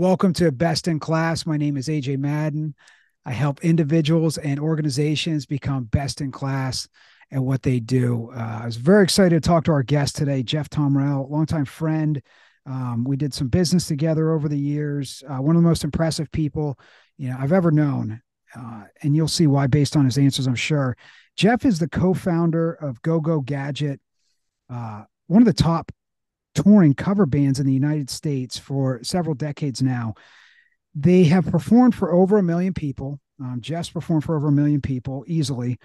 Welcome to Best in Class. My name is AJ Madden. I help individuals and organizations become best in class at what they do. I was very excited to talk to our guest today, Jeff Tomrell, longtime friend. We did some business together over the years. One of the most impressive people I've ever known, and you'll see why based on his answers, I'm sure. Jeff is the co-founder of Go Go Gadget, one of the top touring cover bands in the United States for several decades now. They have performed for over a million people. Jeff's performed for over a million people easily.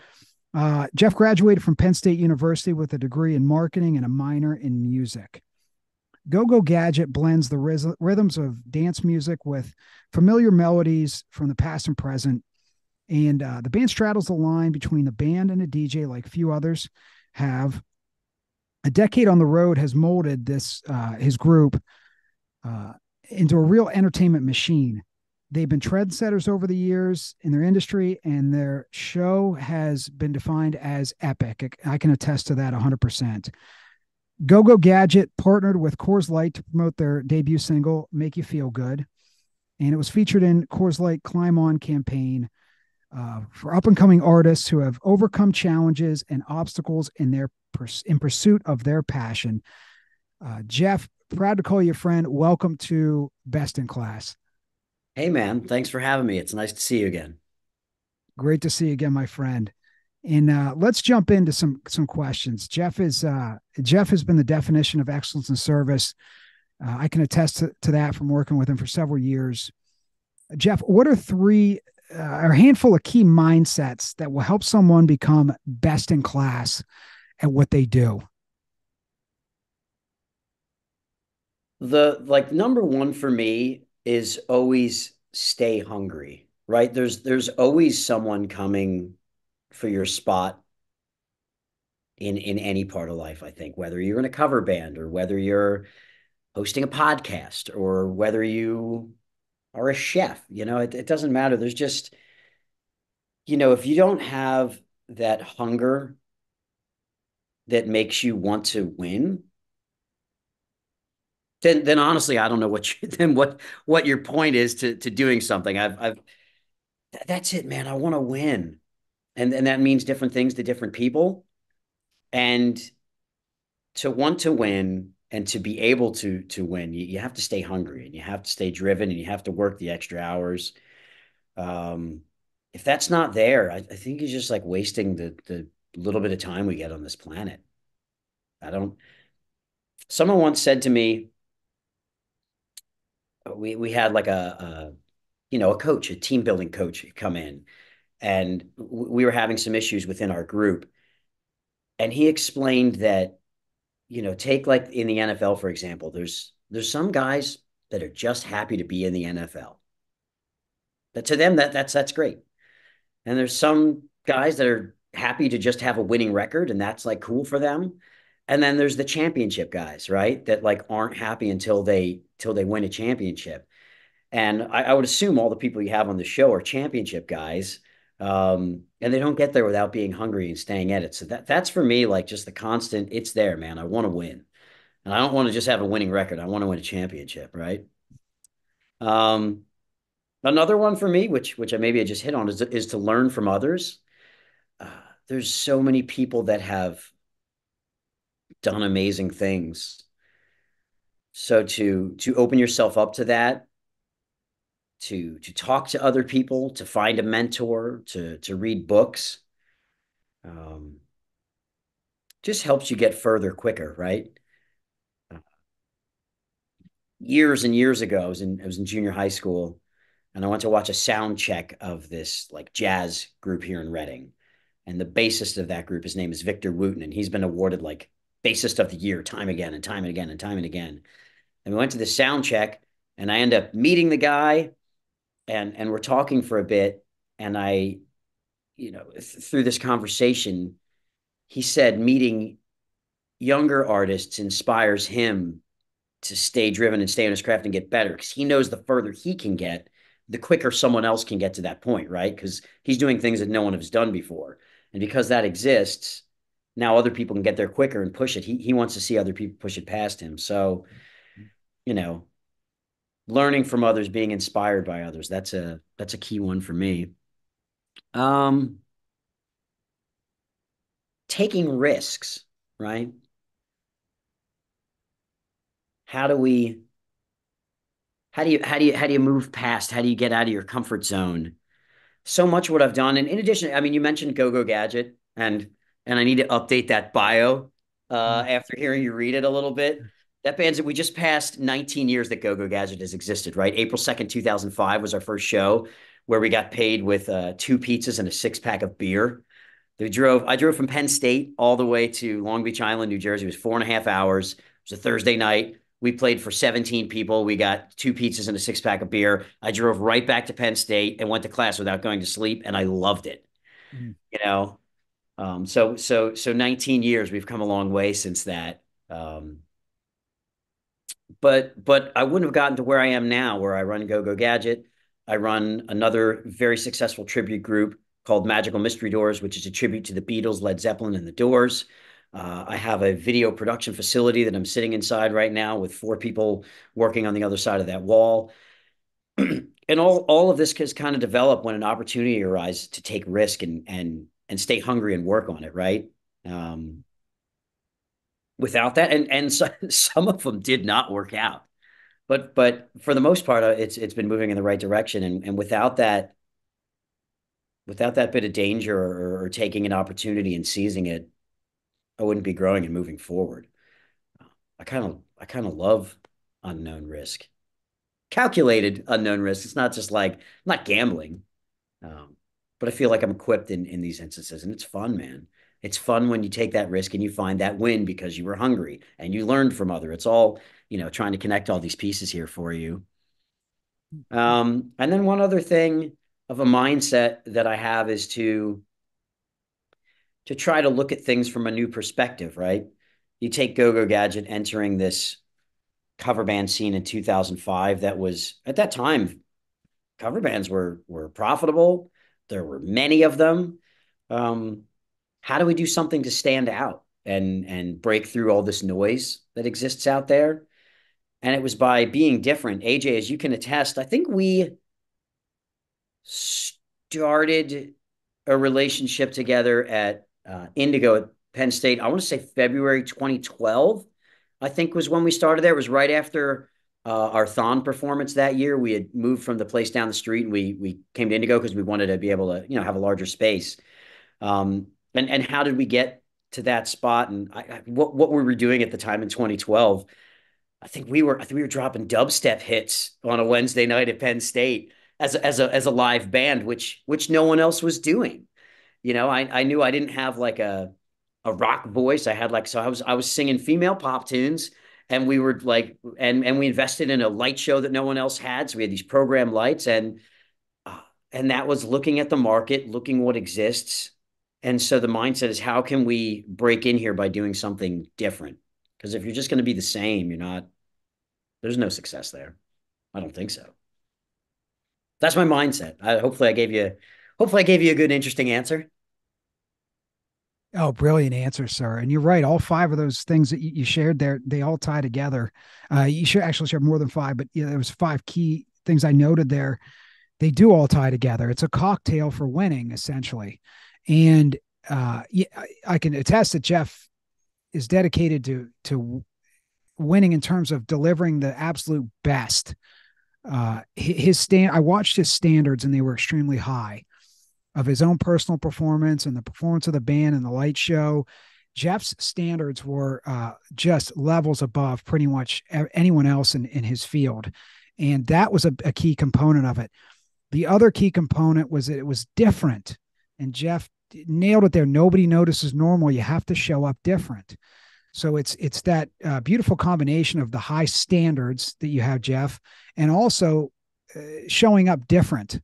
Jeff graduated from Penn State University with a degree in marketing and a minor in music. Go Go Gadget blends the rhythms of dance music with familiar melodies from the past and present. And the band straddles the line between the band and a DJ like few others have. A decade on the road has molded his group into a real entertainment machine. They've been trendsetters over the years in their industry, and their show has been defined as epic. I can attest to that 100%. Go Go Gadget partnered with Coors Light to promote their debut single, Make You Feel Good. And it was featured in Coors Light Climb On campaign for up-and-coming artists who have overcome challenges and obstacles in pursuit of their passion. Jeff, proud to call you a friend. Welcome to Best in Class. Hey man, thanks for having me. It's nice to see you again. Great to see you again, my friend. And let's jump into some questions. Jeff has been the definition of excellence in service. I can attest to that from working with him for several years. Jeff, what are a handful of key mindsets that will help someone become best in class at what they do? The number one for me is always stay hungry, right? There's always someone coming for your spot in any part of life, I think, whether you're in a cover band or whether you're hosting a podcast or whether you are a chef, it doesn't matter. There's just, if you don't have that hunger that makes you want to win, then honestly, I don't know what your point is to doing something. That's it, man. I want to win. And that means different things to different people. And to want to win and to be able to win, you have to stay hungry and you have to stay driven and you have to work the extra hours. Um, if that's not there, I think it's just like wasting the little bit of time we get on this planet. I don't, Someone once said to me, we had like a coach, a team building coach come in, and we were having some issues within our group. And he explained that, take like in the NFL, for example, there's some guys that are just happy to be in the NFL. But to them, that's great. And there's some guys that are happy to just have a winning record, and that's like cool for them. And then there's the championship guys, right? That like aren't happy until they win a championship. And I would assume all the people you have on the show are championship guys. And they don't get there without being hungry and staying at it. So that's for me, like just the constant, it's there, man. I want to win. And I don't want to just have a winning record. I want to win a championship, right? Um, Another one for me, which I maybe I just hit on, is to learn from others. Uh, there's so many people that have done amazing things. So to open yourself up to that, to talk to other people, to find a mentor, to read books, um, just helps you get further quicker, right? Uh, Years and years ago, I was in junior high school, and I went to watch a sound check of this like jazz group here in Reading. And the bassist of that group, his name is Victor Wooten, and he's been awarded like bassist of the year time again and time and again and time and again. And we went to the sound check, and I end up meeting the guy, and we're talking for a bit, and through this conversation, he said meeting younger artists inspires him to stay driven and stay on his craft and get better because he knows the further he can get, the quicker someone else can get to that point, right? Because he's doing things that no one has done before. And because that exists, now other people can get there quicker and push it. He wants to see other people push it past him. So, you know, learning from others, being inspired by others. That's a key one for me. Um, Taking risks, right? How do we how do you move past? How do you get out of your comfort zone? So much what I've done. And in addition, I mean, you mentioned Go Go Gadget, and I need to update that bio Mm. after hearing you read it a little bit. That band's we just passed 19 years that Go Go Gadget has existed, right? April 2nd, 2005 was our first show where we got paid with two pizzas and a six-pack of beer. I drove from Penn State all the way to Long Beach Island, New Jersey. It was 4.5 hours. It was a Thursday night. We played for 17 people. We got two pizzas and a six-pack of beer. I drove right back to Penn State and went to class without going to sleep, and I loved it. Mm. You know, so 19 years. We've come a long way since that. But I wouldn't have gotten to where I am now, where I run Go Go Gadget. I run another very successful tribute group called Magical Mystery Doors, which is a tribute to the Beatles, Led Zeppelin, and the Doors. I have a video production facility that I'm sitting inside right now with four people working on the other side of that wall. And all of this has kind of developed when an opportunity arises to take risk and stay hungry and work on it, right? Um, Without that, and so, some of them did not work out, but for the most part, it's been moving in the right direction. And without that bit of danger or taking an opportunity and seizing it, I wouldn't be growing and moving forward. I kind of love unknown risk, calculated unknown risk. It's not just like I'm not gambling, um, but I feel like I'm equipped in these instances, and it's fun, man. It's fun when you take that risk and you find that win because you were hungry and you learned from other. It's all, trying to connect all these pieces here for you. And then one other thing of a mindset that I have is to try to look at things from a new perspective, right? You take Go Go Gadget entering this cover band scene in 2005. That was at that time, cover bands were profitable. There were many of them. Um, how do we do something to stand out and break through all this noise that exists out there? And it was by being different. AJ, as you can attest, I think we started a relationship together at Indigo at Penn State. I want to say February 2012, I think was when we started there. It was right after our Thon performance that year. We had moved from the place down the street and we came to Indigo because we wanted to be able to, have a larger space. And how did we get to that spot? And what we were doing at the time in 2012, I think we were dropping dubstep hits on a Wednesday night at Penn State as a live band, which no one else was doing. I knew I didn't have like a rock voice. I had like so I was singing female pop tunes, and we were like and we invested in a light show that no one else had. So we had these program lights, uh, and that was looking at the market, looking what exists. And so the mindset is, how can we break in here by doing something different? Because if you're just going to be the same, there's no success there. I don't think so. That's my mindset. Hopefully I gave you a good, interesting answer. Oh, brilliant answer, sir. And you're right. All five of those things that you shared there, they all tie together. You should actually share more than five, but there was five key things I noted there. They do all tie together. It's a cocktail for winning, essentially. And yeah, I can attest that Jeff is dedicated to winning in terms of delivering the absolute best. I watched his standards, and they were extremely high of his own personal performance and the performance of the band and the light show. Jeff's standards were just levels above pretty much anyone else in his field. And that was a key component of it. The other key component was that it was different. And Jeff nailed it there. Nobody notices normal. You have to show up different. So it's that beautiful combination of the high standards that you have, Jeff, and also showing up different,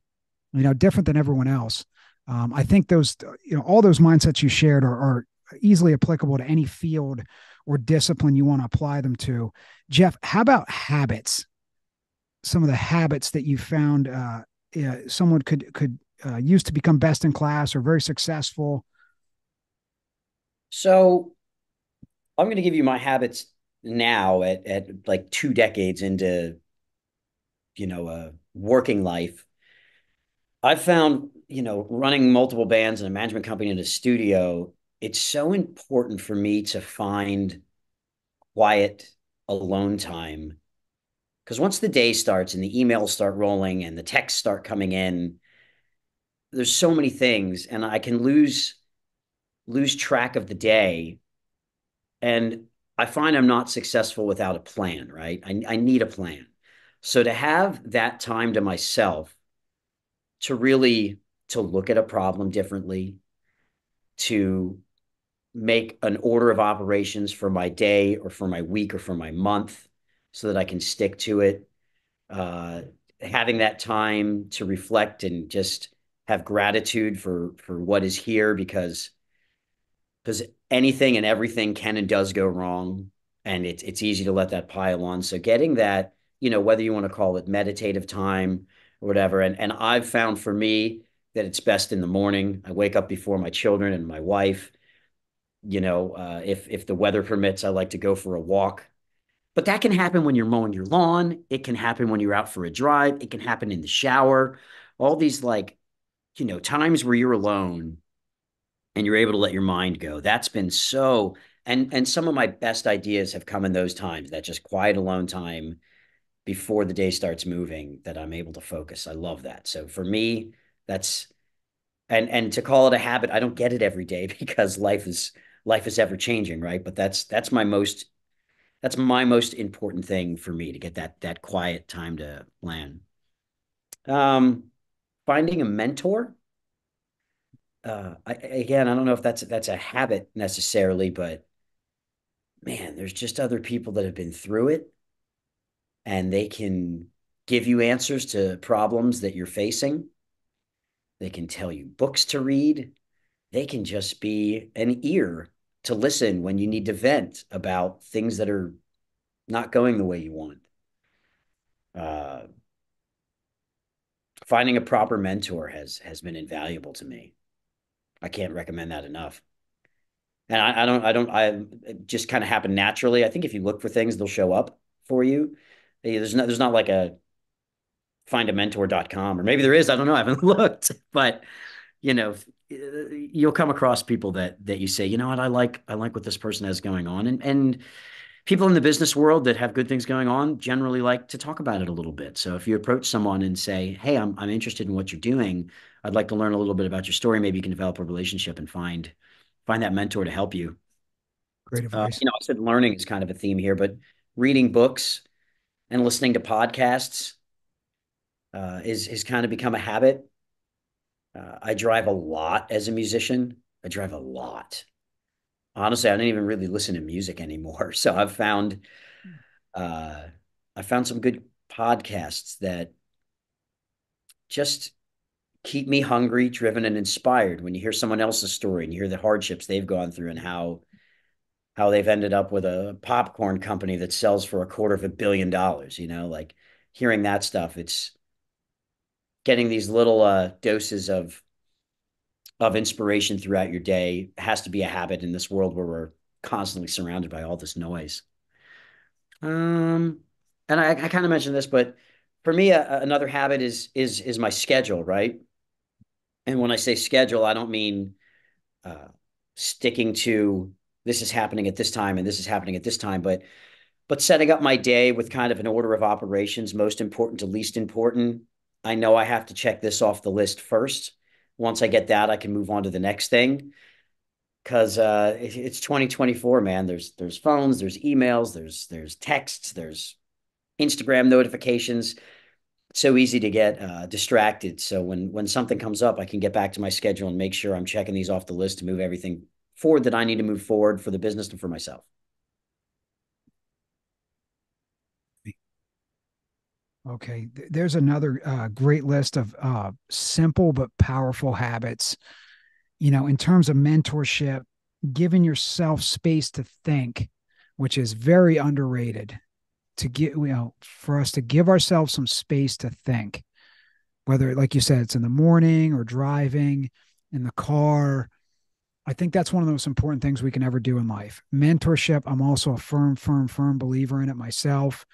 different than everyone else. I think those, all those mindsets you shared are easily applicable to any field or discipline you want to apply them to. Jeff, how about habits? Some of the habits that you found someone could use to become best in class or very successful. So I'm going to give you my habits now at like 2 decades into a working life, I've found, running multiple bands and a management company in a studio, it's so important for me to find quiet alone time. Because once the day starts and the emails start rolling and the texts start coming in, there's so many things, and I can lose track of the day. And I find I'm not successful without a plan, right? I need a plan. So to have that time to myself to really to look at a problem differently, to make an order of operations for my day or for my week or for my month so that I can stick to it. Uh, Having that time to reflect and just have gratitude for what is here, because anything and everything can and does go wrong, and it's easy to let that pile on. So getting that, whether you want to call it meditative time or whatever, and I've found for me that it's best in the morning. I wake up before my children and my wife. If the weather permits, I like to go for a walk. But that can happen when you're mowing your lawn. It can happen when you're out for a drive. It can happen in the shower. All these like, times where you're alone and you're able to let your mind go. That's been so, and some of my best ideas have come in those times, that just quiet alone time before the day starts moving, that I'm able to focus. I love that. So for me, that's, and to call it a habit, I don't get it every day because life is ever changing, right? But that's my most important thing for me, to get that quiet time to plan. Um, Finding a mentor. Again, I don't know if that's a habit necessarily, but man, there's just other people that have been through it, and they can give you answers to problems that you're facing. They can tell you books to read. They can just be an ear to listen when you need to vent about things that are not going the way you want. Uh, Finding a proper mentor has been invaluable to me. I can't recommend that enough. And I it just kind of happened naturally. I think if you look for things, they'll show up for you. There's not like a findamentor.com, or maybe there is. I don't know. I haven't looked, but you know, you'll come across people that you say, you know what, I like what this person has going on, and people in the business world that have good things going on generally like to talk about it a little bit. So if you approach someone and say, hey, I'm interested in what you're doing, I'd like to learn a little bit about your story. Maybe you can develop a relationship and find that mentor to help you. Great advice. I said learning is kind of a theme here, but reading books and listening to podcasts is kind of become a habit. I drive a lot as a musician. I drive a lot. Honestly, I don't even really listen to music anymore. So uh, I found some good podcasts that just keep me hungry, driven, and inspired. When you hear someone else's story and you hear the hardships they've gone through, and how they've ended up with a popcorn company that sells for $250 million, like hearing that stuff, it's getting these little doses of inspiration throughout your day has to be a habit in this world where we're constantly surrounded by all this noise. Um, and I kind of mentioned this, but for me, another habit is my schedule, right? And when I say schedule, I don't mean uh, sticking to this is happening at this time and this is happening at this time, but setting up my day with kind of an order of operations, most important to least important. I know I have to check this off the list first. Once I get that, I can move on to the next thing. Because it's 2024, man. There's phones, there's emails, there's texts, there's Instagram notifications. It's so easy to get distracted. So when something comes up, I can get back to my schedule and make sure I'm checking these off the list to move everything forward that I need to move forward for the business and for myself. Okay. There's another great list of simple but powerful habits. In terms of mentorship, giving yourself space to think, which is very underrated. To get, for us to give ourselves some space to think, whether, like you said, it's in the morning or driving in the car. I think that's one of the most important things we can ever do in life. Mentorship, I'm also a firm believer in it myself.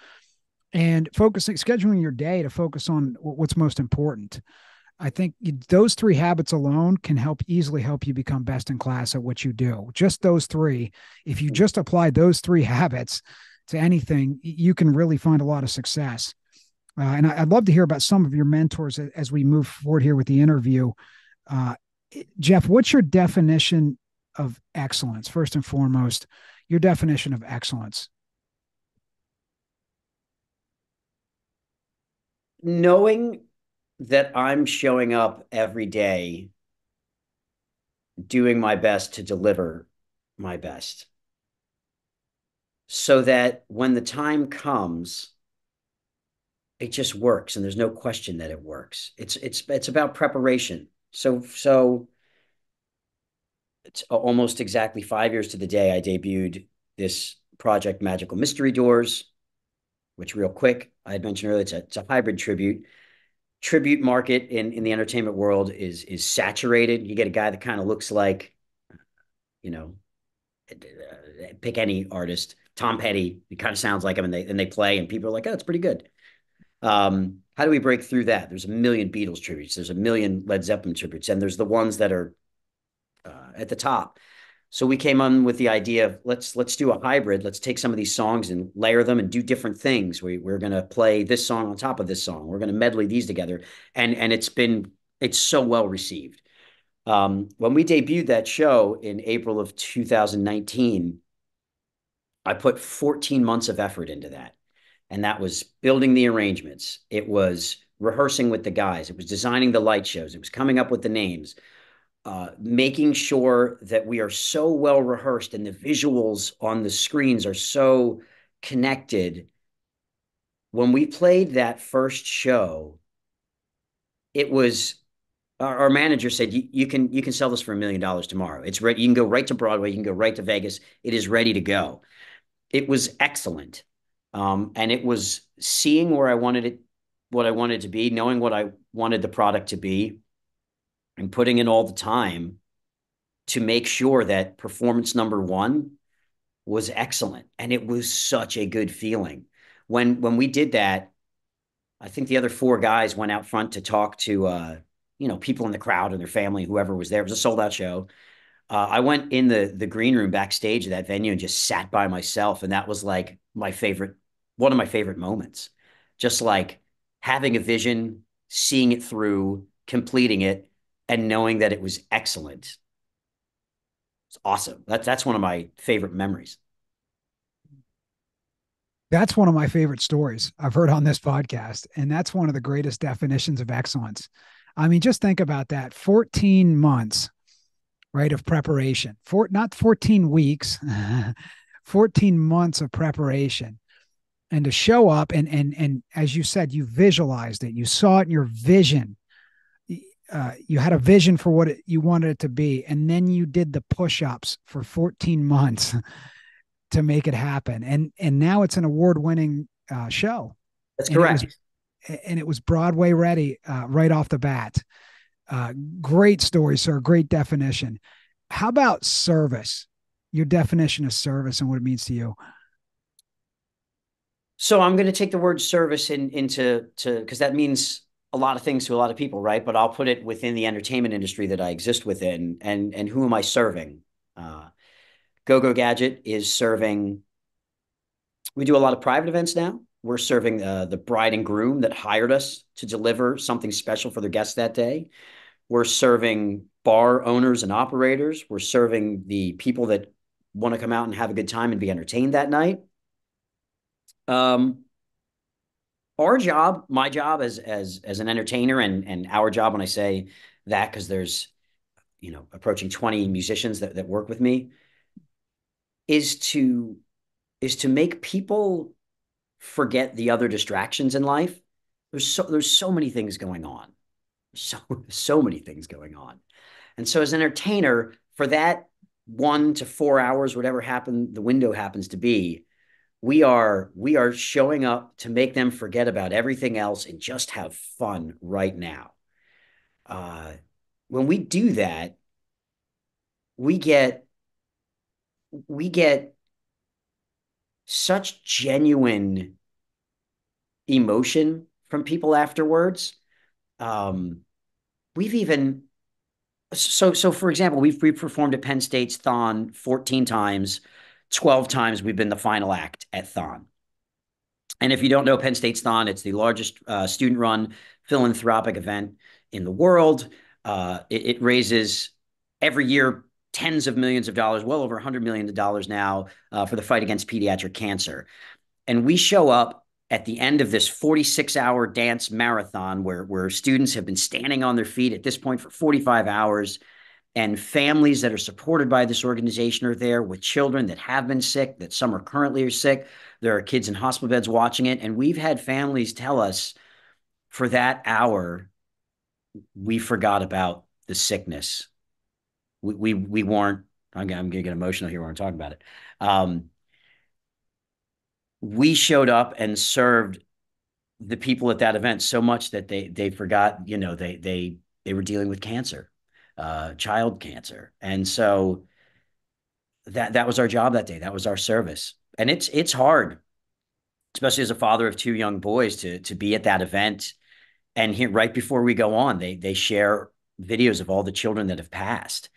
and focusing, scheduling your day to focus on what's most important. I think those three habits alone can easily help you become best in class at what you do. Just those three. If you just apply those three habits to anything, you can really find a lot of success. And I'd love to hear about some of your mentors as we move forward here with the interview. Uh, Jeff, what's your definition of excellence? First and foremost, your definition of excellence. Knowing that I'm showing up every day doing my best to deliver my best so that when the time comes, it just works and there's no question that it works. It's about preparation. So it's almost exactly 5 years to the day I debuted this project, Magical Mystery Doors, which real quick I had mentioned earlier, it's a hybrid tribute market in the entertainment world is saturated. You get a guy that kind of looks like, you know, pick any artist, Tom Petty. He kind of sounds like him, and they play, and people are like, oh, it's pretty good. How do we break through that? There's a million Beatles tributes. There's a million Led Zeppelin tributes, and there's the ones that are at the top. So we came on with the idea of let's do a hybrid. Let's take some of these songs and layer them and do different things. We're going to play this song on top of this song. We're going to medley these together, and it's so well received. When we debuted that show in April of 2019, I put 14 months of effort into that. And that was building the arrangements. It was rehearsing with the guys. It was designing the light shows. It was coming up with the names, making sure that we are so well rehearsed and the visuals on the screens are so connected. When we played that first show, it was our manager said you can sell this for $1 million tomorrow. It's ready. You can go right to Broadway. You can go right to Vegas. It is ready to go. It was excellent. And it was seeing where I wanted it, what I wanted to be, knowing what I wanted the product to be, and putting in all the time to make sure that performance number one was excellent. And it was such a good feeling. When we did that, I think the other four guys went out front to talk to people in the crowd and their family, whoever was there. It was a sold out show. I went in the green room backstage of that venue and just sat by myself, and that was like one of my favorite moments. Just like having a vision, seeing it through, completing it, and knowing that it was excellent. It's awesome. That's one of my favorite memories. That's one of my favorite stories I've heard on this podcast. And that's one of the greatest definitions of excellence. I mean, just think about that 14 months, right, of preparation, not 14 weeks, 14 months of preparation. And to show up and as you said, you visualized it, you saw it in your vision. You had a vision for what you wanted it to be. And then you did the push-ups for 14 months to make it happen. And now it's an award-winning show. That's And correct. it was Broadway ready right off the bat. Great story, sir. Great definition. How about service? Your definition of service and what it means to you. So I'm going to take the word service into because that means a lot of things to a lot of people, right? But I'll put it within the entertainment industry that I exist within, and who am I serving? Go Go Gadget is serving. We do a lot of private events now. We're serving the bride and groom that hired us to deliver something special for their guests that day. We're serving bar owners and operators. We're serving the people that want to come out and have a good time and be entertained that night. Um, our job, my job as an entertainer, and our job when I say that, because there's approaching 20 musicians that work with me, is to make people forget the other distractions in life. There's so many things going on. So many things going on. And so as an entertainer, for that 1 to 4 hours, whatever the window happens to be, we are showing up to make them forget about everything else and just have fun right now. Uh, when we do that, we get we get such genuine emotion from people afterwards. Um, we've even so for example, we've performed at Penn State's Thon 14 times, 12 times we've been the final act at Thon. And if you don't know Penn State's Thon, it's the largest student-run philanthropic event in the world. It raises every year tens of millions of dollars, well over $100 million now for the fight against pediatric cancer. And we show up at the end of this 46-hour dance marathon where students have been standing on their feet at this point for 45 hours, and families that are supported by this organization are there with children that have been sick, that some are currently are sick. There are kids in hospital beds watching it. And we've had families tell us for that hour, we forgot about the sickness. We weren't, I'm going to get emotional here when I'm talking about it. We showed up and served the people at that event so much that they forgot, they were dealing with cancer, child cancer. And so that was our job that day. That was our service. And it's hard, especially as a father of two young boys, to be at that event. And here, right before we go on, they share videos of all the children that have passed.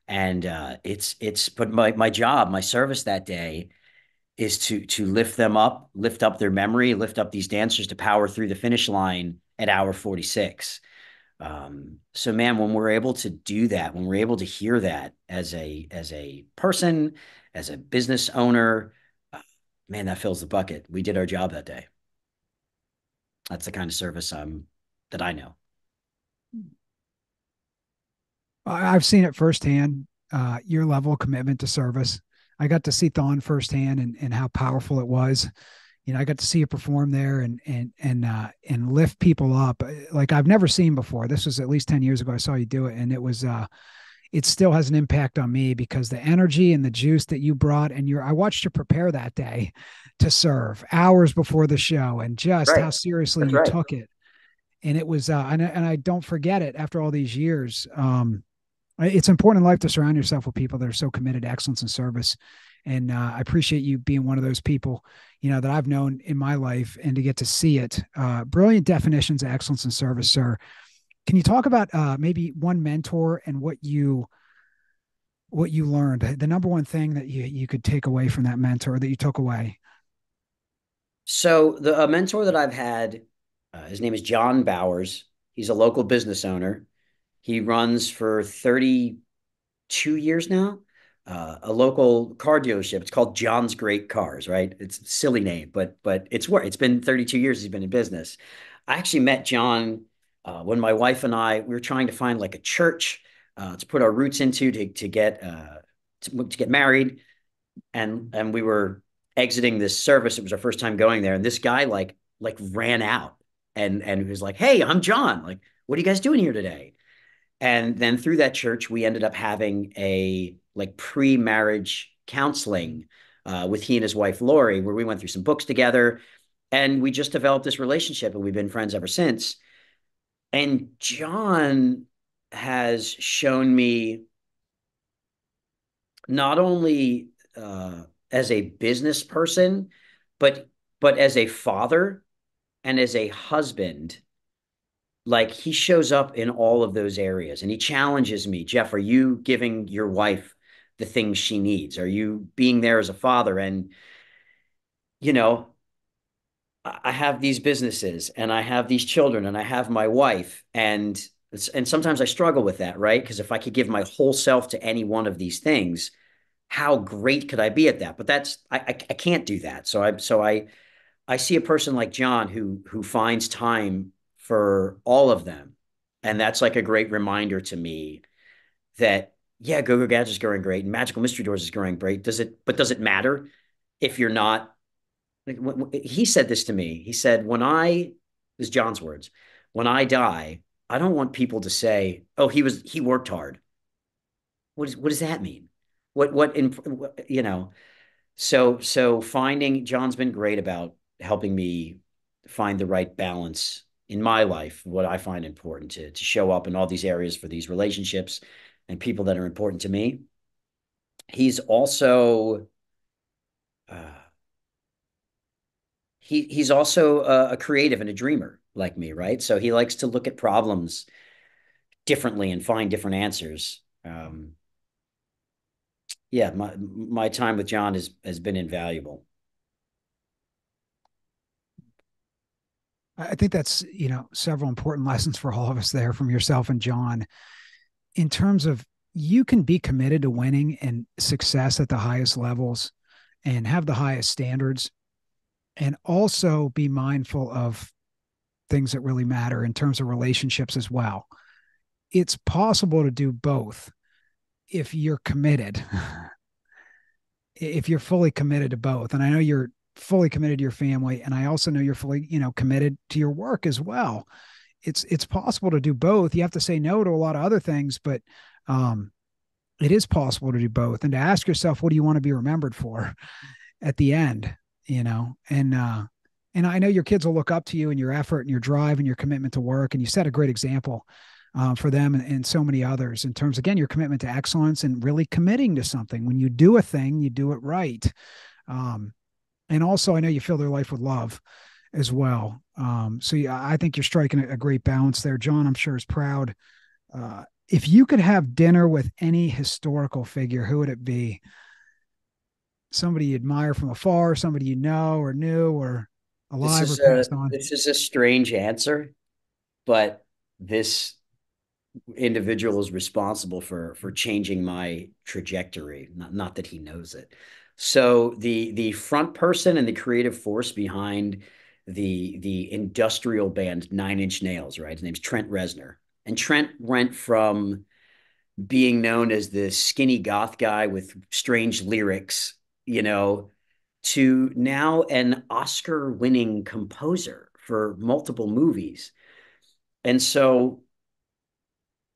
And but my job, my service that day is to lift them up, lift up their memory, lift up these dancers to power through the finish line at hour 46. So man, when we're able to do that, when we're able to hear that as a person, as a business owner, man, that fills the bucket. We did our job that day. That's the kind of service that I know. I've seen it firsthand. Your level of commitment to service. I got to see Thon firsthand and how powerful it was. I got to see you perform there and lift people up like I've never seen before. This was at least 10 years ago. I saw you do it, and it still has an impact on me because the energy and the juice that you brought, and I watched you prepare that day to serve hours before the show, and just Right. how seriously That's you right. took it. And it was, and I don't forget it after all these years. It's important in life to surround yourself with people that are so committed to excellence and service. And I appreciate you being one of those people, that I've known in my life, and to get to see it. Brilliant definitions of excellence and service, sir. Can you talk about maybe one mentor and what you learned? The number one thing that you could take away from that mentor that you took away. So a mentor that I've had, his name is John Bowers. He's a local business owner. He runs for 32 years now, a local car dealership. It's called John's Great Cars, right? It's a silly name, but it's been 32 years he's been in business. I actually met John when my wife and I we were trying to find like a church to put our roots into to get married, and we were exiting this service. It was our first time going there, and this guy like ran out and he was like, "Hey, I'm John. Like, what are you guys doing here today?" And then through that church, we ended up having a like pre-marriage counseling with he and his wife Lori, where we went through some books together, and we just developed this relationship, and we've been friends ever since. And John has shown me not only as a business person, but as a father and as a husband. Like he shows up in all of those areas, and he challenges me. Jeff, are you giving your wife the things she needs? Are you being there as a father? And you know, I have these businesses, and I have these children, and I have my wife, and sometimes I struggle with that, right? Because if I could give my whole self to any one of these things, how great could I be at that? But I can't do that. So I see a person like John who finds time for all of them. And that's like a great reminder to me that yeah, Go Go Gadget is going great and Magical Mystery Doors is going great. Does it matter if you're not like, he said this to me. He said, this is John's words, when I die, I don't want people to say, "Oh, he worked hard." What does that mean? What in you know, so finding John's been great about helping me find the right balance in my life, what I find important to show up in all these areas for these relationships and people that are important to me. He's also uh, he's also a creative and a dreamer like me, right? So he likes to look at problems differently and find different answers. Yeah, my time with John has been invaluable. I think that's, several important lessons for all of us there from yourself and John in terms of you can be committed to winning and success at the highest levels and have the highest standards and also be mindful of things that really matter in terms of relationships as well. It's possible to do both if you're committed, if you're fully committed to both. And I know you're fully committed to your family. And I also know you're fully, committed to your work as well. It's possible to do both. You have to say no to a lot of other things, but it is possible to do both and to ask yourself, what do you want to be remembered for at the end, and I know your kids will look up to you and your effort and your drive and your commitment to work. And you set a great example for them and so many others in terms, again, your commitment to excellence and really committing to something. When you do a thing, you do it right. Um, and also, I know you fill their life with love as well. So yeah, I think you're striking a great balance there. John, I'm sure, is proud. If you could have dinner with any historical figure, who would it be? Somebody you admire from afar, somebody you know or knew or alive or passed on? This is a strange answer, but this individual is responsible for changing my trajectory. Not that he knows it. So the front person and the creative force behind the industrial band Nine Inch Nails, right? His name's Trent Reznor. And Trent went from being known as the skinny goth guy with strange lyrics, you know, to now an Oscar winning composer for multiple movies. And so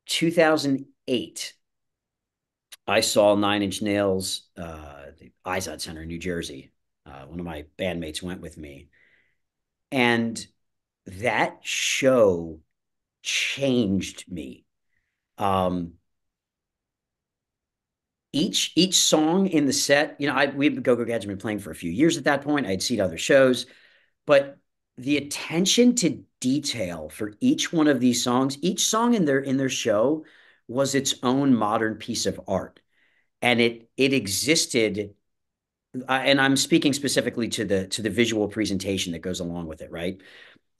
2008, I saw Nine Inch Nails, the Izod Center in New Jersey. One of my bandmates went with me. And that show changed me. Um, each song in the set, we had Go Go Gadget been playing for a few years at that point. I'd seen other shows, but the attention to detail for each one of these songs, each song in their show was its own modern piece of art, and it existed. And I'm speaking specifically to the visual presentation that goes along with it, right?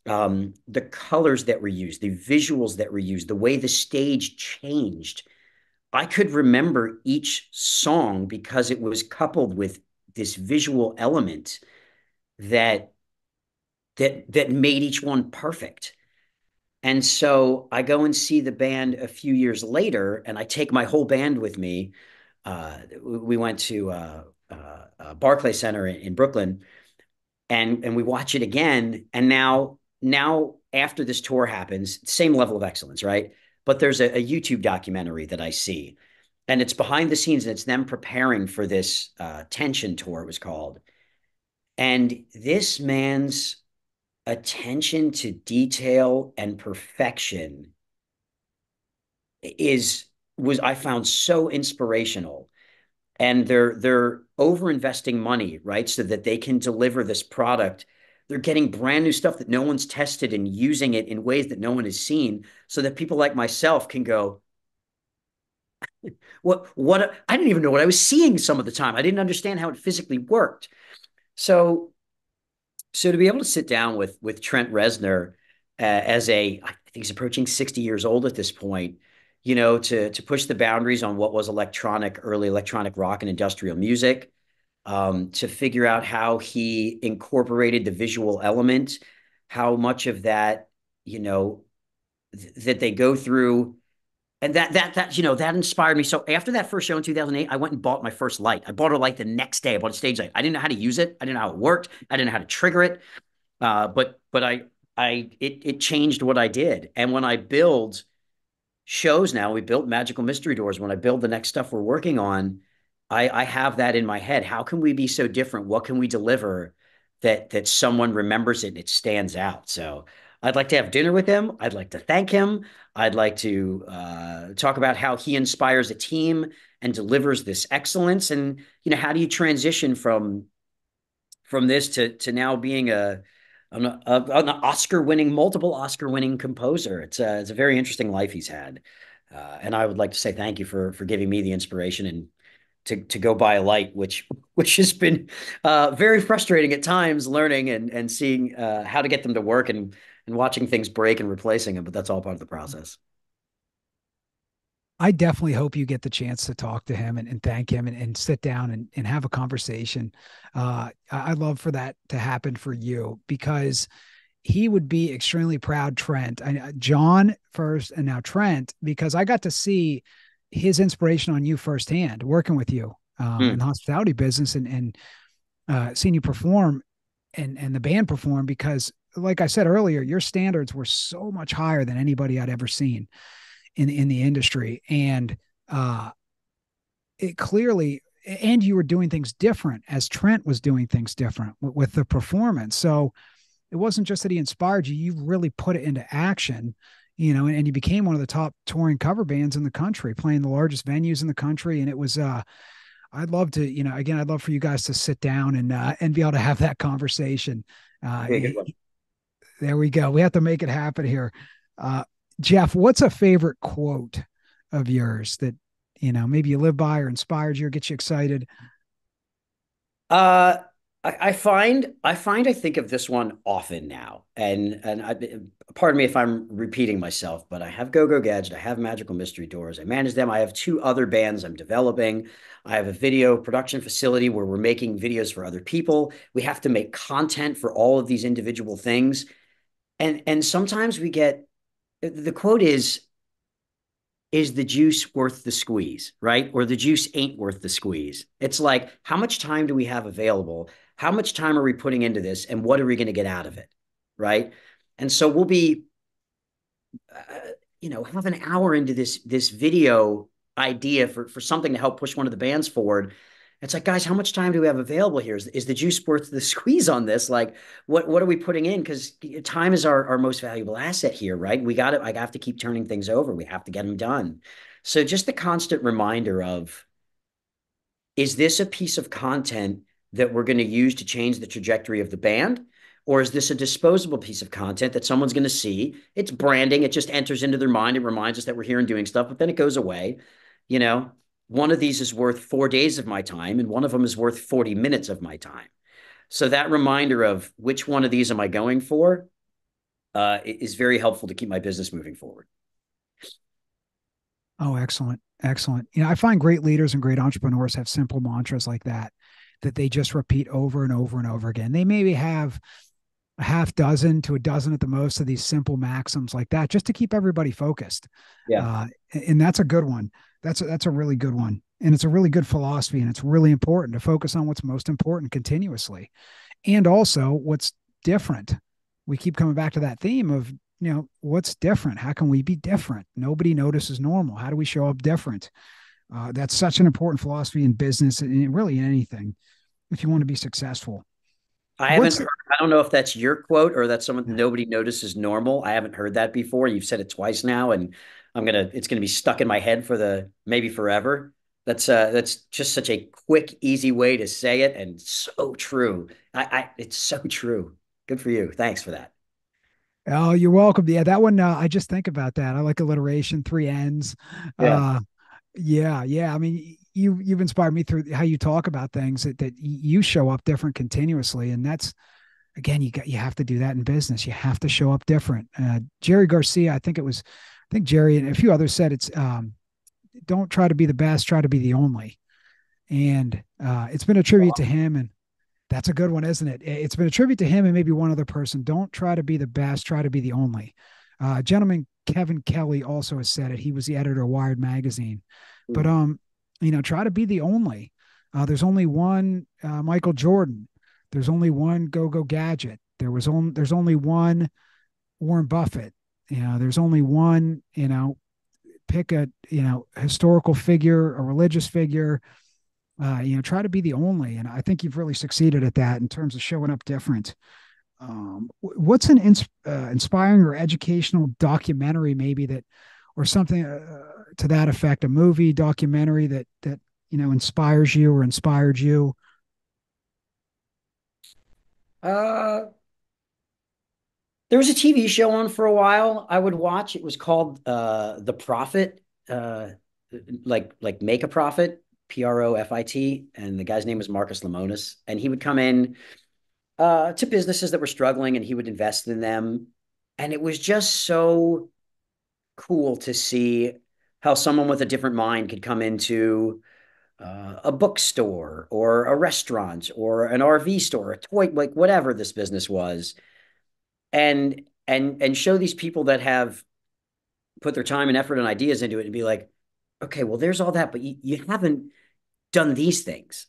The colors that were used, the visuals that were used, the way the stage changed. I could remember each song because it was coupled with this visual element that that made each one perfect. And so I go and see the band a few years later, and I take my whole band with me. We went to Barclay Center in Brooklyn, and we watch it again. And now after this tour happens, same level of excellence, right? But there's a YouTube documentary that I see, and it's behind the scenes, and it's them preparing for this Tension tour, it was called. And this man's attention to detail and perfection is was I found so inspirational. And they're over investing money, right? So that they can deliver this product. They're getting brand new stuff that no one's tested and using it in ways that no one has seen, so that people like myself can go, what I didn't even know what I was seeing some of the time. I didn't understand how it physically worked. So so to be able to sit down with Trent Reznor as I think he's approaching 60 years old at this point, to push the boundaries on what was early electronic rock and industrial music, to figure out how he incorporated the visual element, how much of that, that they go through. And that inspired me. So after that first show in 2008, I went and bought my first light. I bought a light the next day. I bought a stage light. I didn't know how to use it. I didn't know how it worked. I didn't know how to trigger it. But it changed what I did. And when I build shows now, we built Magical Mystery Doors. When I build the next stuff we're working on, I have that in my head. How can we be so different? What can we deliver that someone remembers it and it stands out? So I'd like to have dinner with him. I'd like to thank him. I'd like to talk about how he inspires a team and delivers this excellence. And how do you transition from this to now being an Oscar winning, multiple Oscar winning composer. It's a very interesting life he's had, and I would like to say thank you for giving me the inspiration and to go buy a light, which has been very frustrating at times, learning and seeing how to get them to work and watching things break and replacing them. But that's all part of the process. I definitely hope you get the chance to talk to him and thank him and sit down and have a conversation. I'd love for that to happen for you because he would be extremely proud, Trent, John first, and now Trent, because I got to see his inspiration on you firsthand, working with you in Mm. the hospitality business and seeing you perform and the band perform. Because, like I said earlier, your standards were so much higher than anybody I'd ever seen in the industry, and uh, it clearly. And you were doing things different as Trent was doing things different with the performance. So it wasn't just that he inspired you, you really put it into action, and you became one of the top touring cover bands in the country, playing the largest venues in the country. And it was, I'd love to, again, I'd love for you guys to sit down and be able to have that conversation. Uh, Very good one. there we go. We have to make it happen here. Uh, Jeff, what's a favorite quote of yours that, maybe you live by or inspired you or gets you excited? Uh, I think of this one often now, and pardon me if I'm repeating myself, but I have Go Go Gadget, I have Magical Mystery Doors, I manage them. I have two other bands I'm developing. I have a video production facility where we're making videos for other people. We have to make content for all of these individual things, and sometimes we get the quote is the juice worth the squeeze, right? Or the juice ain't worth the squeeze. It's like, how much time do we have available? How much time are we putting into this? And what are we going to get out of it? Right. And so we'll be, half an hour into this video idea for something to help push one of the bands forward. It's like, guys, how much time do we have available here? Is the juice worth the squeeze on this? Like, what are we putting in? Because time is our most valuable asset here, right? We got it. I have to keep turning things over. We have to get them done. So just the constant reminder of, is this a piece of content that we're going to use to change the trajectory of the band? Or is this a disposable piece of content that someone's going to see? It's branding. It just enters into their mind. It reminds us that we're here and doing stuff, but then it goes away. You know, one of these is worth 4 days of my time, and one of them is worth 40 minutes of my time. So that reminder of which one of these am I going for is very helpful to keep my business moving forward. Oh, excellent. Excellent. I find great leaders and great entrepreneurs have simple mantras like that they just repeat over and over and over again. They maybe have a half dozen to a dozen at the most of these simple maxims like that, just to keep everybody focused. Yeah. And that's a good one. That's a really good one. And it's a really good philosophy. And it's really important to focus on what's most important continuously. And also what's different. We keep coming back to that theme of, what's different? How can we be different? Nobody notices normal. How do we show up different? That's such an important philosophy in business and really in anything if you want to be successsuccessful. I haven't What's heard, I don't know if that's your quote or that's someone nobody notices normal. I haven't heard that before. You've said it twice now, and it's gonna be stuck in my head for the maybe forever. That's just such a quick, easy way to say it, and so true. It's so true. Good for you. Thanks for that. Oh, you're welcome. Yeah, that one. I just think about that. I like alliteration, three N's. Yeah. Uh, yeah, yeah. I mean, you've inspired me through how you talk about things that you show up different continuously, and that's again, you have to do that in business. You have to show up different. Jerry Garcia, I think Jerry and a few others said don't try to be the best, try to be the only. And it's been a tribute to him, and that's a good one, isn't it? It's been a tribute to him and maybe one other person. Don't try to be the best, try to be the only. Gentleman Kevin Kelly also has said it. He was the editor of Wired magazine. But Mm. try to be the only. There's only one Michael Jordan. There's only one Go Go Gadget. There's only one Warren Buffett. There's only one. Pick a historical figure, a religious figure. Try to be the only, and I think you've really succeeded at that in terms of showing up different. What's an inspiring or educational documentary, maybe that, or something to that effect, a movie, documentary that inspires you or inspired you? Uh, there was a TV show on for a while I would watch. It was called The Profit, uh, like Make a Profit, Profit, and the guy's name was Marcus Lemonis, and he would come in to businesses that were struggling, and he would invest in them, and it was just so cool to see how someone with a different mind could come into a bookstore or a restaurant or an RV store, a toy, like whatever this business was, and show these people that have put their time and effort and ideas into it and be like, okay, well, there's all that, but you haven't done these things.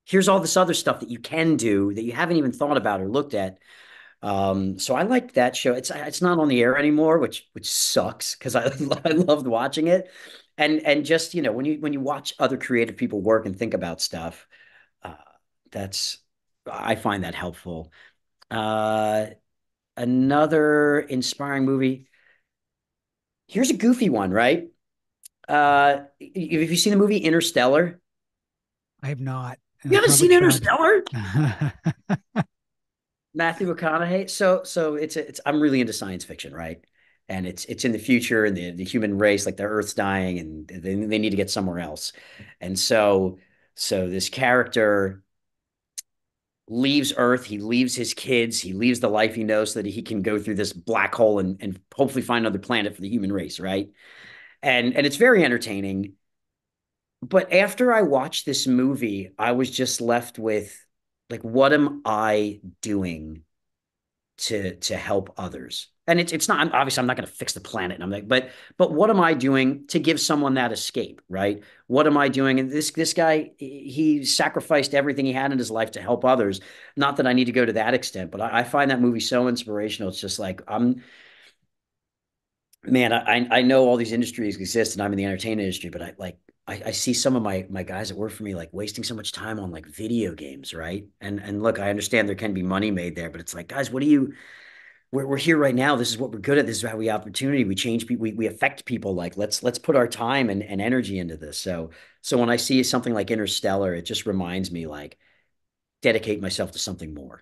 Here's all this other stuff that you can do that you haven't even thought about or looked at. So I liked that show. It's not on the air anymore, which sucks because I loved watching it. And just when you watch other creative people work and think about stuff, uh, that's I find that helpful. Uh, Another inspiring movie. Here's a goofy one, right? Have you seen the movie Interstellar? I have not, and You I haven't probably seen should. Interstellar? Matthew McConaughey. So it's I'm really into science fiction, right? And it's in the future, and the human race, like the Earth's dying, and they need to get somewhere else. And so this character leaves Earth, he leaves his kids, he leaves the life he knows so that he can go through this black hole and hopefully find another planet for the human race, right? And it's very entertaining. But after I watched this movie, I was just left with like, what am I doing to help others? And it's not obviously I'm not going to fix the planet. And I'm like, but what am I doing to give someone that escape, right? What am I doing? And this guy, he sacrificed everything he had in his life to help others. Not that I need to go to that extent, but I find that movie so inspirational. It's just like I'm man, I know all these industries exist and I'm in the entertainment industry, but I see some of my guys that work for me like wasting so much time on like video games, right? And look, I understand there can be money made there, but it's like, guys, what do you we're here right now. This is what we're good at. This is how we opportunity. We change people, we affect people. Like let's put our time and energy into this. So when I see something like Interstellar, it just reminds me like dedicate myself to something more.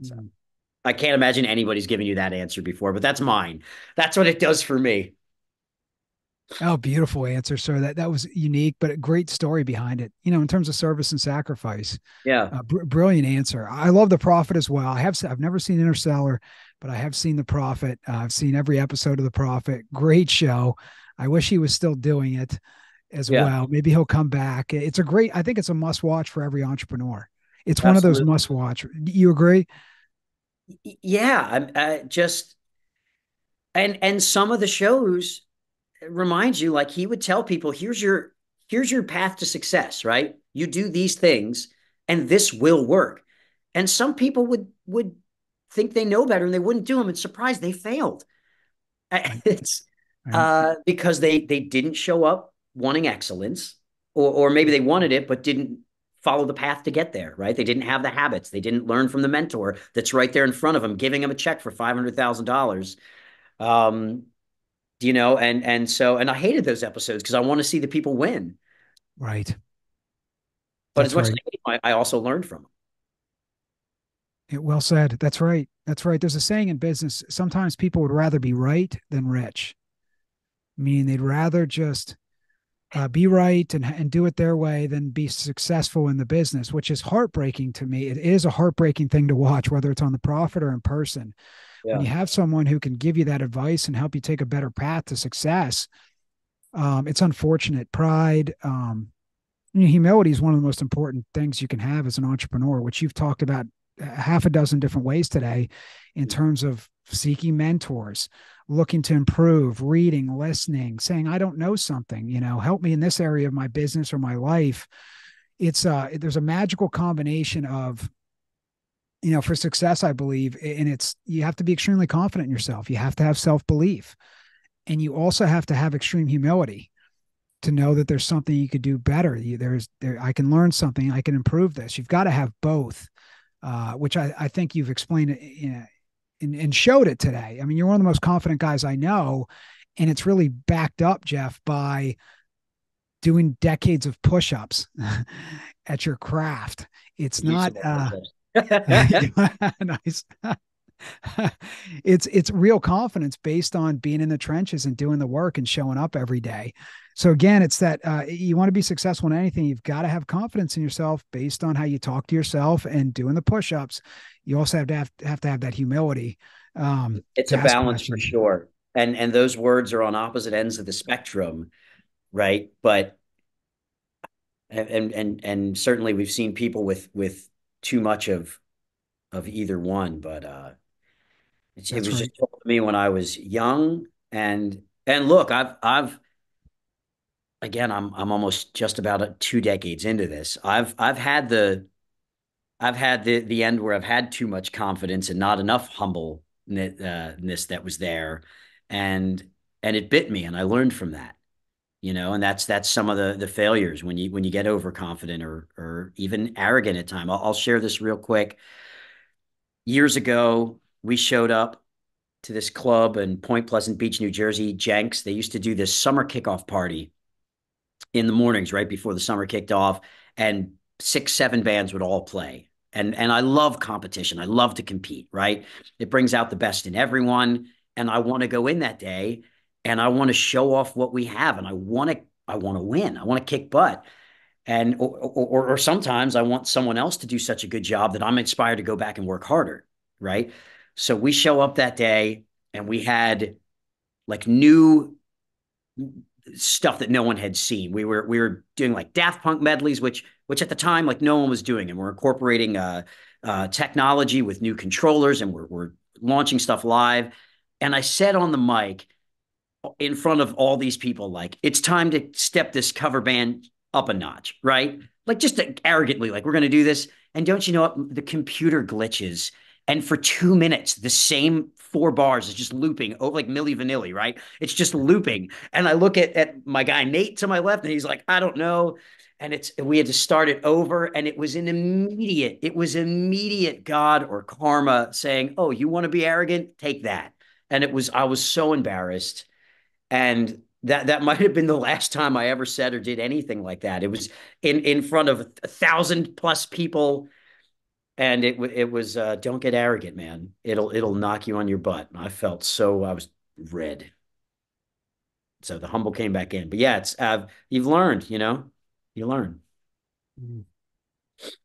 So I can't imagine anybody's given you that answer before, but that's mine. That's what it does for me. Oh, beautiful answer, sir. That was unique, but a great story behind it. You know, in terms of service and sacrifice, Yeah. brilliant answer. I love The Prophet as well. I've never seen Interstellar, but I have seen The Prophet. I've seen every episode of The Prophet. Great show. I wish he was still doing it as Yeah. well. Maybe he'll come back. It's a great. I think it's a must watch for every entrepreneur. It's one of those Absolutely. must watch. You agree? Yeah. I just and some of the shows remind you like he would tell people, here's your path to success, right? You do these things and this will work. And some people would think they know better and they wouldn't do them and surprised they failed. Right. It's Right. because they didn't show up wanting excellence, or maybe they wanted it but didn't follow the path to get there, right? They didn't have the habits. They didn't learn from the mentor that's right there in front of them, giving them a check for $500,000. Um, and I hated those episodes because I want to see the people win. Right. But as That's much as right. I hate them, I also learned from them. Well said. That's right. That's right. There's a saying in business, sometimes people would rather be right than rich, meaning they'd rather just be right and do it their way than be successful in the business, which is heartbreaking to me. It is a heartbreaking thing to watch, whether it's on the profit or in person. When Yeah. you have someone who can give you that advice and help you take a better path to success, it's unfortunate. Pride, humility is one of the most important things you can have as an entrepreneur, which you've talked about half a dozen different ways today in terms of seeking mentors, looking to improve, reading, listening, saying, I don't know something, help me in this area of my business or my life. There's a magical combination of, for success, I believe, and you have to be extremely confident in yourself. You have to have self-belief, and you also have to have extreme humility to know that there's something you could do better. I can learn something. I can improve this. You've got to have both, which I think you've explained it and showed it today. I mean, you're one of the most confident guys I know, and it's really backed up, Jeff, by doing decades of push-ups at your craft. It's You need not, some more push-ups. Nice. It's real confidence based on being in the trenches and doing the work and showing up every day. So again, it's that you want to be successful in anything, you've got to have confidence in yourself based on how you talk to yourself and doing the push-ups. You also have that humility It's to a ask balance for questions. sure. And those words are on opposite ends of the spectrum, right? But and certainly we've seen people with too much of either one, but it That's was right. just told to me when I was young. And look, I've again, I'm almost just about 2 decades into this. I've had the end where I've had too much confidence and not enough humbleness that was there, and and it bit me, and I learned from that. And that's some of the failures when you get overconfident or even arrogant at time. I'll share this real quick. Years ago, we showed up to this club in Point Pleasant Beach, New Jersey, Jenks. They used to do this summer kickoff party in the mornings right before the summer kicked off, and 6 7 bands would all play. And I love competition. I love to compete, right? It brings out the best in everyone, and I want to go in that day, and I want to show off what we have, and I want to win. I want to kick butt. And or sometimes I want someone else to do such a good job that I'm inspired to go back and work harder, right? So we show up that day, and we had like new stuff that no one had seen. We were doing like Daft Punk medleys, which at the time like no one was doing, and we're incorporating technology with new controllers, and we're launching stuff live. And I said on the mic in front of all these people, like, it's time to step this cover band up a notch, right? Like, just arrogantly, like, we're going to do this. And don't you know what? The computer glitches. And for 2 minutes, the same 4 bars is just looping over like Milli Vanilli, right? It's just looping. And I look at my guy Nate to my left, and he's like, I don't know. And we had to start it over. And it was immediate God or karma saying, oh, you want to be arrogant? Take that. And I was so embarrassed, and that might have been the last time I ever said or did anything like that. It was in front of 1,000 plus people, and it was don't get arrogant, man. It'll knock you on your butt. And I was red. So the humble came back in. But yeah, it's you've learned, you learn. Mm.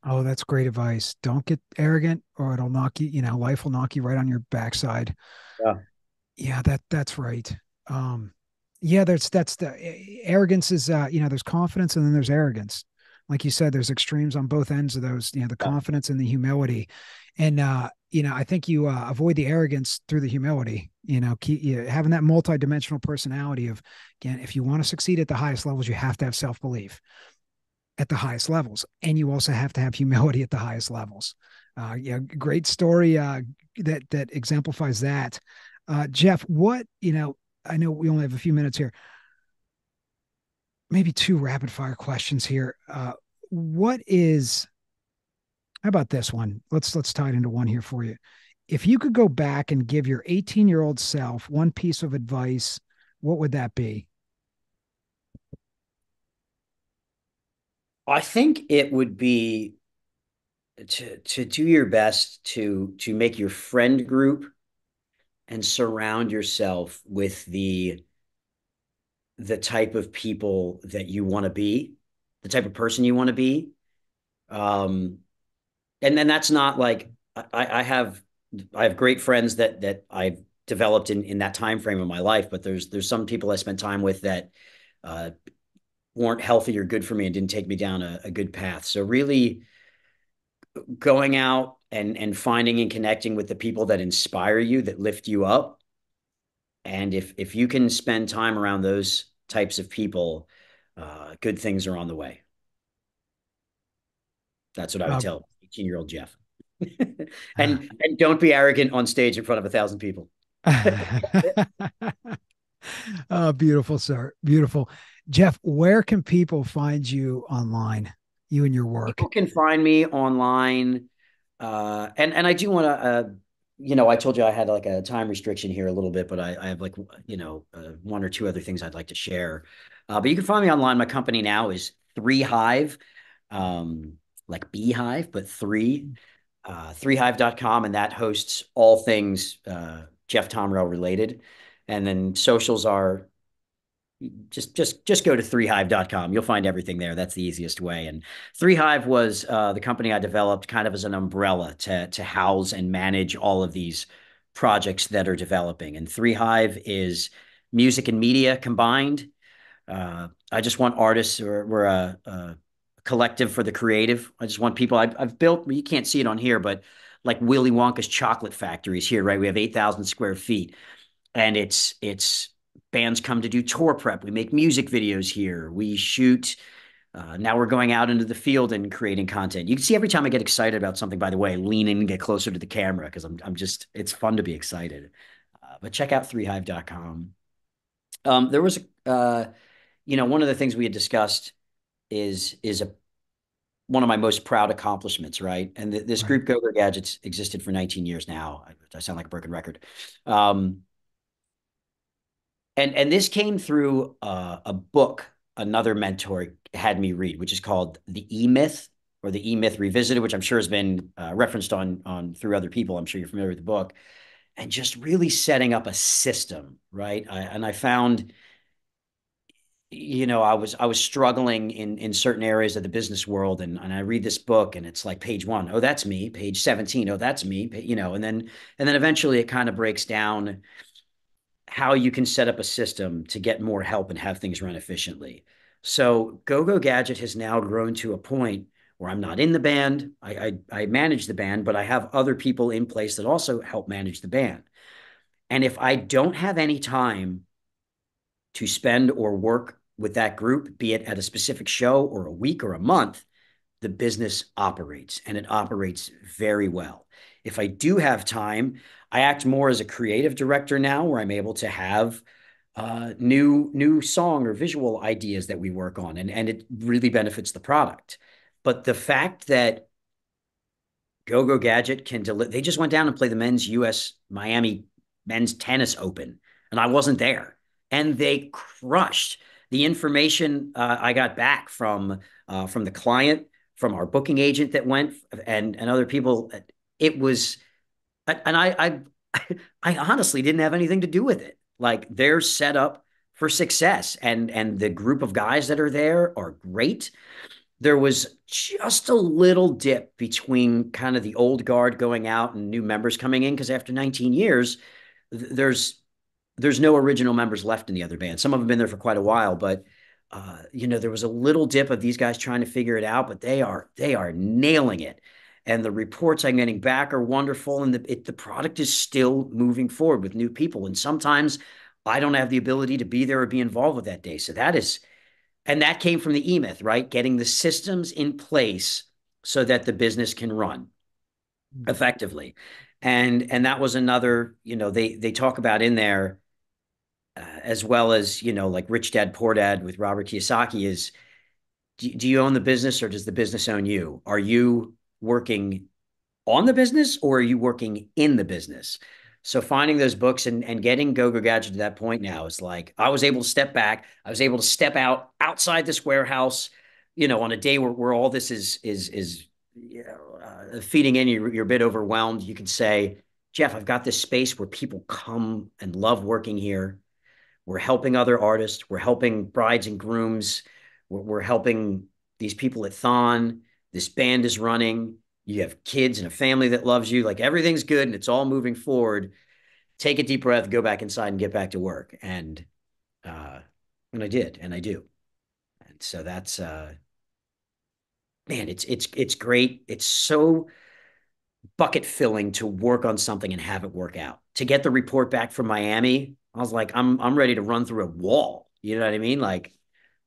Oh, that's great advice. Don't get arrogant or it'll knock you, life will knock you right on your backside. Yeah, Yeah, that's right. Um, yeah, that's the arrogance is there's confidence and then there's arrogance. Like you said, there's extremes on both ends of those, the yeah, confidence and the humility. And I think you avoid the arrogance through the humility, having that multidimensional personality of, again, if you want to succeed at the highest levels, you have to have self-belief at the highest levels. And you also have to have humility at the highest levels. Yeah, great story that exemplifies that. Jeff, I know we only have a few minutes here. Maybe two rapid fire questions here. What is, how about this one? Let's tie it into one here for you. If you could go back and give your 18-year-old self one piece of advice, what would that be? I think it would be to do your best to make your friend group and surround yourself with the type of people that you want to be, the type of person you want to be. Um, and then that's not like I have great friends that I've developed in that time frame of my life, but there's some people I spent time with that uh, weren't healthy or good for me and didn't take me down a good path. So really going out and finding and connecting with the people that inspire you, that lift you up. And if you can spend time around those types of people, good things are on the way. That's what I would Uh, tell 18-year-old Jeff. And don't be arrogant on stage in front of 1,000 people. oh, beautiful, sir. Beautiful. Jeff, where can people find you online, you and your work? People can find me online, and I do want to. I told you I had like a time restriction here a little bit, but I have like one or two other things I'd like to share. But you can find me online. My company now is Three Hive, like Beehive, but three. 3hive.com, and that hosts all things Jeff Tomrell related. And then socials are just go to 3hive.com. You'll find everything there. That's the easiest way. And 3hive was the company I developed kind of as an umbrella to house and manage all of these projects that are developing. And 3hive is music and media combined. I just want artists, or we're a collective for the creative. I just want people. I've built. You can't see it on here, but like Willy Wonka's chocolate factories here, right? We have 8,000 square feet, and it's bands come to do tour prep. We make music videos here. We shoot. Now we're going out into the field and creating content. You can see every time I get excited about something, by the way, I lean in and get closer to the camera because I'm just, it's fun to be excited. But check out 3hive.com. There was, one of the things we had discussed is one of my most proud accomplishments, right? And this Right. group, Go Go Gadgets, existed for 19 years now. I sound like a broken record. Um, and this came through a book another mentor had me read, which is called The E-Myth, or The E-Myth Revisited, which I'm sure has been referenced on through other people. I'm sure you're familiar with the book, and just really setting up a system, right? And I found, I was struggling in certain areas of the business world, and I read this book, and it's like page one, oh, that's me. Page 17, oh, that's me. And then eventually it kind of breaks down how you can set up a system to get more help and have things run efficiently. So Go Go Gadget has now grown to a point where I'm not in the band. I manage the band, but I have other people in place that also help manage the band. And if I don't have any time to spend or work with that group, be it at a specific show or a week or a month, the business operates, and it operates very well. If I do have time, I act more as a creative director now, where I'm able to have new song or visual ideas that we work on, and it really benefits the product. But the fact that Go Go Gadget can deliver, they just went down and played the men's U.S. Miami men's tennis open, and I wasn't there, and they crushed. The information I got back from the client, from our booking agent that went, and other people, it was, and I honestly didn't have anything to do with it. Like, they're set up for success, and the group of guys that are there are great. There was just a little dip between kind of the old guard going out and new members coming in, because after 19 years, there's no original members left in the other band. Some of them have been there for quite a while, but there was a little dip of these guys trying to figure it out, but they are nailing it. And the reports I'm getting back are wonderful, and the product is still moving forward with new people. And sometimes I don't have the ability to be there or be involved with that day. So that came from the E-Myth, right? Getting the systems in place so that the business can run effectively. And that was another, they talk about in there, as well as, like Rich Dad Poor Dad with Robert Kiyosaki, is, do you own the business, or does the business own you? Are you working on the business, or are you working in the business? So finding those books and getting Go Go Gadget to that point now is like, I was able to step back. I was able to step outside this warehouse, on a day where all this is feeding in. You're a bit overwhelmed. You can say, Jeff, I've got this space where people come and love working here. We're helping other artists. We're helping brides and grooms. We're helping these people at Thon. This band is running. You have kids and a family that loves you. Like, everything's good and it's all moving forward. Take a deep breath, go back inside and get back to work. Uh, and I did, and I do. And so that's man, it's great. It's so bucket filling to work on something and have it work out. To get the report back from Miami, I was like, I'm ready to run through a wall. You know what I mean? Like,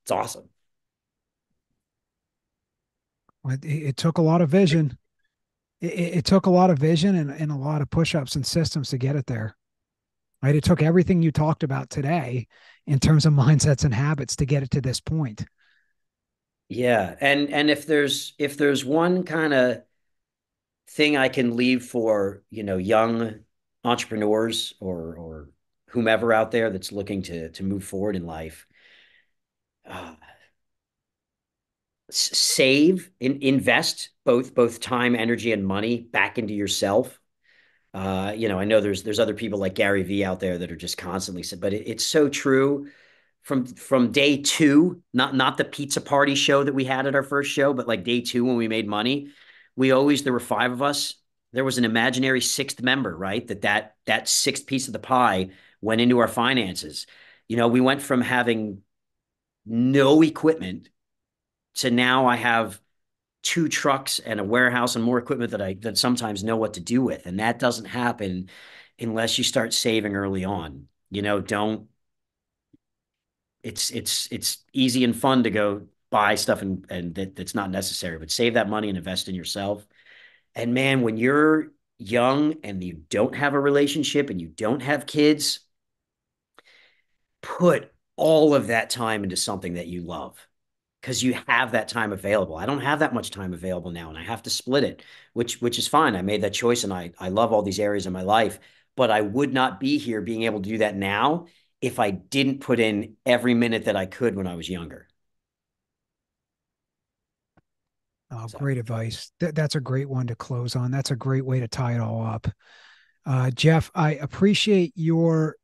it's awesome. It took a lot of vision. It took a lot of vision and a lot of push-ups and systems to get it there. Right. It took everything you talked about today in terms of mindsets and habits to get it to this point. Yeah. And if there's one kind of thing I can leave for, young entrepreneurs, or whomever out there that's looking to move forward in life, uh, Save, invest both time, energy, and money back into yourself. I know there's other people like Gary Vee out there that are just constantly, but it's so true. From day two, not the pizza party show that we had at our first show, but like day two when we made money, there were five of us. There was an imaginary sixth member, right? That sixth piece of the pie went into our finances. We went from having no equipment to now I have two trucks and a warehouse and more equipment that sometimes know what to do with. And that doesn't happen unless you start saving early on. Don't it's easy and fun to go buy stuff and that's not necessary, but save that money and invest in yourself. And man, when you're young and you don't have a relationship and you don't have kids, put all of that time into something that you love because you have that time available. I don't have that much time available now, and I have to split it, which is fine. I made that choice, and I love all these areas of my life, but I would not be here being able to do that now if I didn't put in every minute that I could when I was younger. Oh, So great advice. That's a great one to close on. That's a great way to tie it all up. Jeff, I appreciate your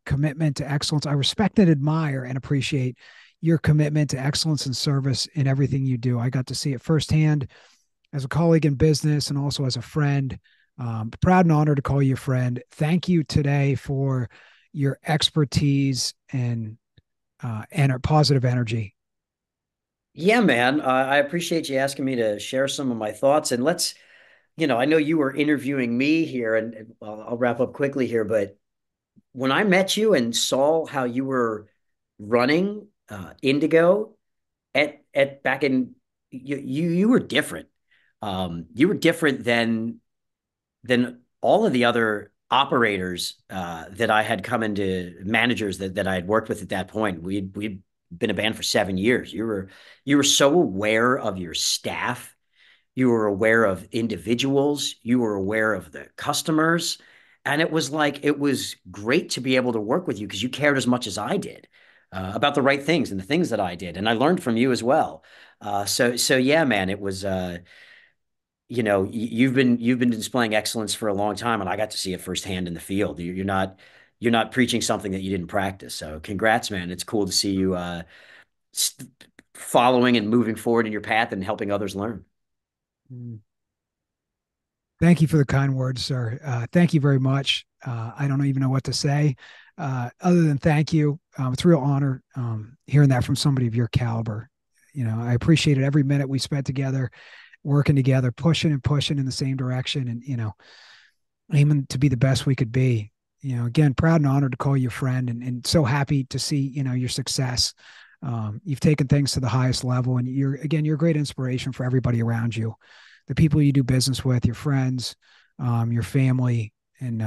commitment to excellence. I respect and admire and appreciate your commitment to excellence and service in everything you do. I got to see it firsthand as a colleague in business and also as a friend. Proud and honored to call you a friend. Thank you today for your expertise and our positive energy. yeah, man, I appreciate you asking me to share some of my thoughts, and I know you were interviewing me here, and I'll wrap up quickly here, but when I met you and saw how you were running Indigo at back in you were different. You were different than all of the other operators that I had come into managers that I had worked with at that point. We'd been a band for 7 years. You were so aware of your staff. You were aware of individuals. You were aware of the customers. And it was great to be able to work with you because you cared as much as I did about the right things and the things that I did. And I learned from you as well. So yeah, man, it was, you've been displaying excellence for a long time and I got to see it firsthand in the field. You're not preaching something that you didn't practice. So congrats, man. It's cool to see you, following and moving forward in your path and helping others learn. Mm. Thank you for the kind words, sir. Thank you very much. I don't even know what to say other than thank you. It's a real honor hearing that from somebody of your caliber. I appreciated every minute we spent together, working together, pushing and pushing in the same direction, and aiming to be the best we could be. Again, proud and honored to call you a friend, and so happy to see your success. You've taken things to the highest level, and you're a great inspiration for everybody around you, the people you do business with, your friends, your family, and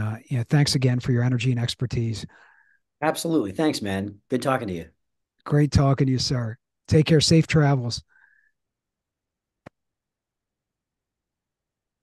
thanks again for your energy and expertise. Absolutely. Thanks, man. Good talking to you. Great talking to you, sir. Take care. Safe travels.